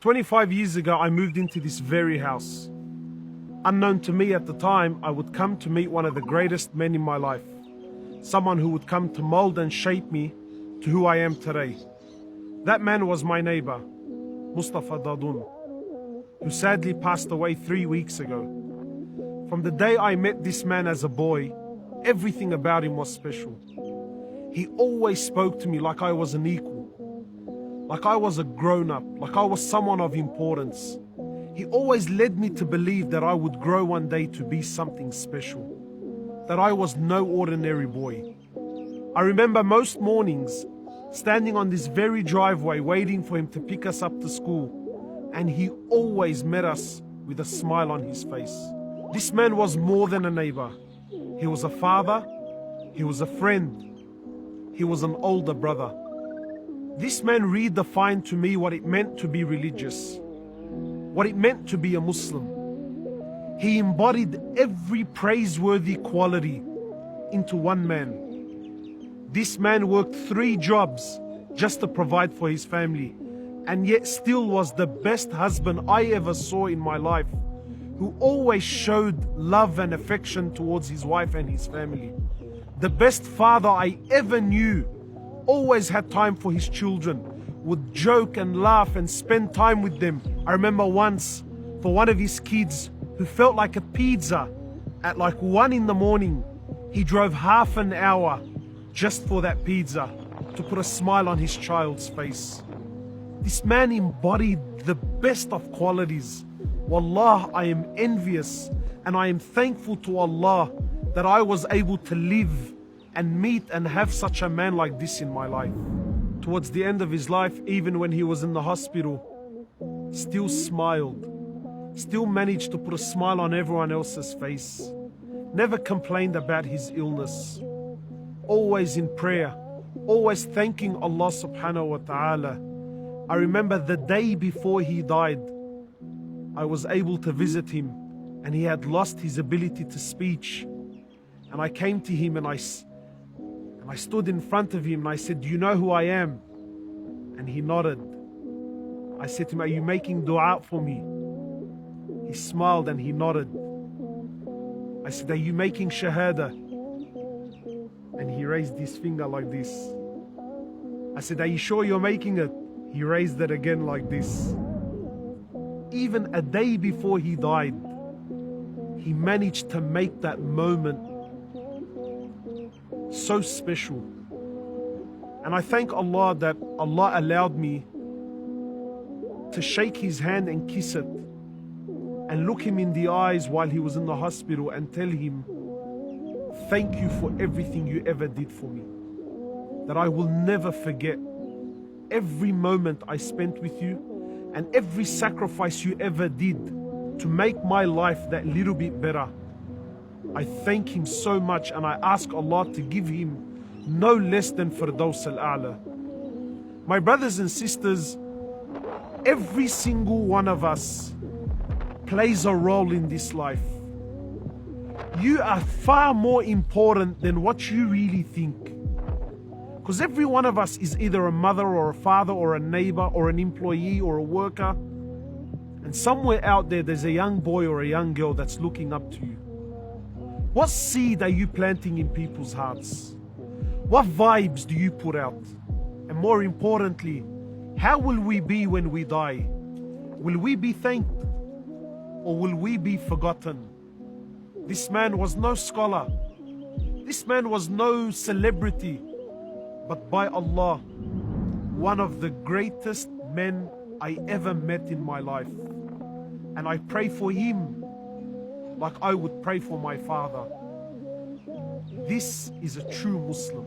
25 years ago, I moved into this very house. Unknown to me at the time, I would come to meet one of the greatest men in my life. Someone who would come to mold and shape me to who I am today. That man was my neighbor, Mustafa Dadun, who sadly passed away 3 weeks ago. From the day I met this man as a boy, everything about him was special. He always spoke to me like I was an equal, like I was a grown-up, like I was someone of importance. He always led me to believe that I would grow one day to be something special, that I was no ordinary boy. I remember most mornings standing on this very driveway waiting for him to pick us up to school, and he always met us with a smile on his face. This man was more than a neighbor. He was a father, he was a friend, he was an older brother. This man redefined to me what it meant to be religious, what it meant to be a Muslim. He embodied every praiseworthy quality into one man. This man worked 3 jobs just to provide for his family, and yet still was the best husband I ever saw in my life, who always showed love and affection towards his wife and his family. The best father I ever knew, always had time for his children, would joke and laugh and spend time with them. I remember once, for one of his kids who felt like a pizza at like 1 in the morning, he drove half an hour just for that pizza to put a smile on his child's face. This man embodied the best of qualities. Wallah, I am envious and I am thankful to Allah that I was able to live and meet and have such a man like this in my life. Towards the end of his life, even when he was in the hospital, still smiled, still managed to put a smile on everyone else's face, never complained about his illness, always in prayer, always thanking Allah subhanahu wa ta'ala. I remember the day before he died, I was able to visit him and he had lost his ability to speech. And I came to him and I stood in front of him and I said, "Do you know who I am?" And he nodded. I said to him, "Are you making dua for me?" He smiled and he nodded. I said, "Are you making shahada?" And he raised his finger like this. I said, "Are you sure you're making it?" He raised it again like this. Even a day before he died, he managed to make that moment so special. And I thank Allah that Allah allowed me to shake his hand and kiss it and look him in the eyes while he was in the hospital and tell him, "Thank you for everything you ever did for me. That I will never forget every moment I spent with you and every sacrifice you ever did to make my life that little bit better." I thank him so much and I ask Allah to give him no less than Firdaus al-A'la. My brothers and sisters, every single one of us plays a role in this life. You are far more important than what you really think. Because every one of us is either a mother or a father or a neighbor or an employee or a worker. And somewhere out there, there's a young boy or a young girl that's looking up to you. What seed are you planting in people's hearts? What vibes do you put out? And more importantly, how will we be when we die? Will we be thanked or will we be forgotten? This man was no scholar. This man was no celebrity. But by Allah, one of the greatest men I ever met in my life. And I pray for him like I would pray for my father. This is a true Muslim.